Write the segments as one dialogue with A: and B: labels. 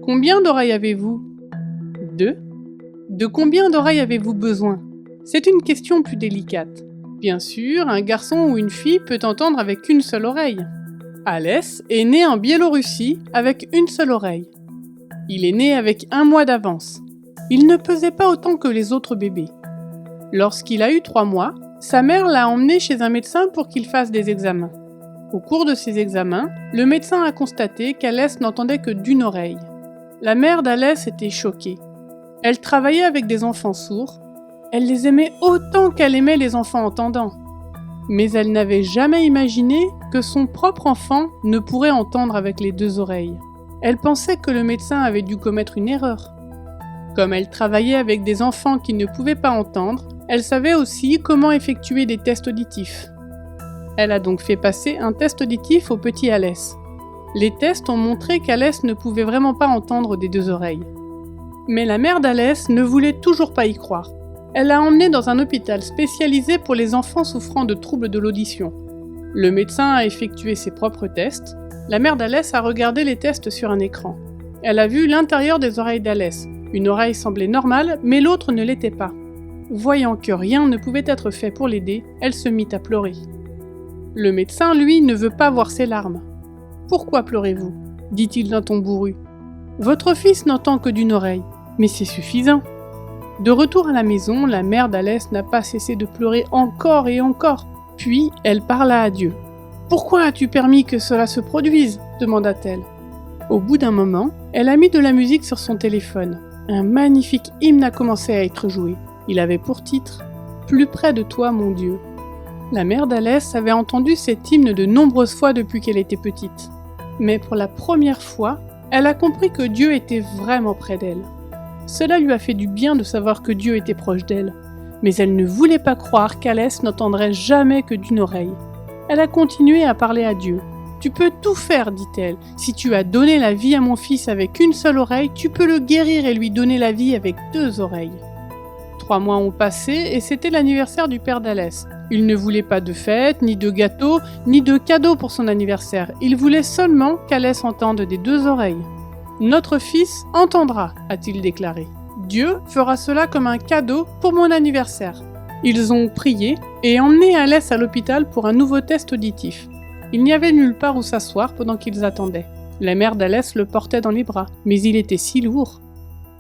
A: Combien d'oreilles avez-vous? 2. De combien d'oreilles avez-vous besoin? C'est une question plus délicate. Bien sûr, un garçon ou une fille peut entendre avec une seule oreille. Alès est né en Biélorussie avec une seule oreille. Il est né avec 1 mois d'avance. Il ne pesait pas autant que les autres bébés. Lorsqu'il a eu 3 mois, sa mère l'a emmené chez un médecin pour qu'il fasse des examens. Au cours de ces examens, le médecin a constaté qu'Alès n'entendait que d'une oreille. La mère d'Alès était choquée. Elle travaillait avec des enfants sourds. Elle les aimait autant qu'elle aimait les enfants entendants. Mais elle n'avait jamais imaginé que son propre enfant ne pourrait entendre avec les 2 oreilles. Elle pensait que le médecin avait dû commettre une erreur. Comme elle travaillait avec des enfants qui ne pouvaient pas entendre, elle savait aussi comment effectuer des tests auditifs. Elle a donc fait passer un test auditif au petit Alès. Les tests ont montré qu'Alès ne pouvait vraiment pas entendre des 2 oreilles. Mais la mère d'Alès ne voulait toujours pas y croire. Elle l'a emmené dans un hôpital spécialisé pour les enfants souffrant de troubles de l'audition. Le médecin a effectué ses propres tests. La mère d'Alès a regardé les tests sur un écran. Elle a vu l'intérieur des oreilles d'Alès. Une oreille semblait normale, mais l'autre ne l'était pas. Voyant que rien ne pouvait être fait pour l'aider, elle se mit à pleurer. Le médecin, lui, ne veut pas voir ses larmes. « Pourquoi pleurez-vous » dit-il d'un ton bourru. « Votre fils n'entend que d'une oreille, mais c'est suffisant. » De retour à la maison, la mère d'Alès n'a pas cessé de pleurer encore et encore. Puis, elle parla à Dieu. « Pourquoi as-tu permis que cela se produise » demanda-t-elle. Au bout d'un moment, elle a mis de la musique sur son téléphone. Un magnifique hymne a commencé à être joué. Il avait pour titre « Plus près de toi, mon Dieu ». La mère d'Alès avait entendu cet hymne de nombreuses fois depuis qu'elle était petite. Mais pour la première fois, elle a compris que Dieu était vraiment près d'elle. Cela lui a fait du bien de savoir que Dieu était proche d'elle. Mais elle ne voulait pas croire qu'Alès n'entendrait jamais que d'une oreille. Elle a continué à parler à Dieu. « Tu peux tout faire, dit-elle. Si tu as donné la vie à mon fils avec une seule oreille, tu peux le guérir et lui donner la vie avec 2 oreilles. » 3 mois ont passé et c'était l'anniversaire du père d'Alès. Il ne voulait pas de fête, ni de gâteau, ni de cadeau pour son anniversaire. Il voulait seulement qu'Alès entende des 2 oreilles. « Notre fils entendra », a-t-il déclaré. « Dieu fera cela comme un cadeau pour mon anniversaire. » Ils ont prié et emmené Alès à l'hôpital pour un nouveau test auditif. Il n'y avait nulle part où s'asseoir pendant qu'ils attendaient. La mère d'Alès le portait dans les bras, mais il était si lourd.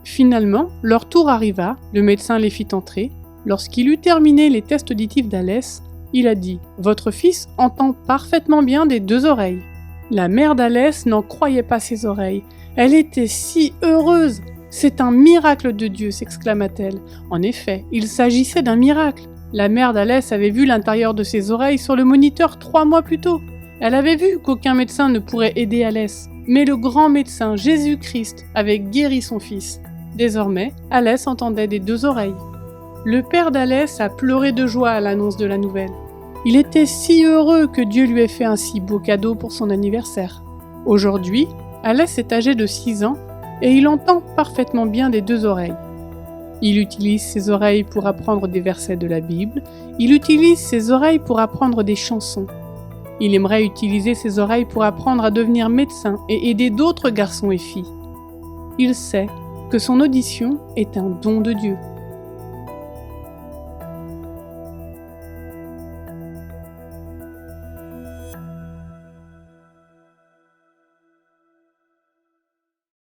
A: Finalement, leur tour arriva, le médecin les fit entrer. Lorsqu'il eut terminé les tests auditifs d'Alès, il a dit « Votre fils entend parfaitement bien des 2 oreilles. » La mère d'Alès n'en croyait pas ses oreilles. Elle était si heureuse. « C'est un miracle de Dieu !» s'exclama-t-elle. En effet, il s'agissait d'un miracle. La mère d'Alès avait vu l'intérieur de ses oreilles sur le moniteur 3 mois plus tôt. Elle avait vu qu'aucun médecin ne pourrait aider Alès. Mais le grand médecin Jésus-Christ avait guéri son fils. Désormais, Alès entendait des 2 oreilles. Le père d'Alès a pleuré de joie à l'annonce de la nouvelle. Il était si heureux que Dieu lui ait fait un si beau cadeau pour son anniversaire. Aujourd'hui, Alès est âgé de 6 ans et il entend parfaitement bien des 2 oreilles. Il utilise ses oreilles pour apprendre des versets de la Bible. Il utilise ses oreilles pour apprendre des chansons. Il aimerait utiliser ses oreilles pour apprendre à devenir médecin et aider d'autres garçons et filles. Il sait que son audition est un don de Dieu.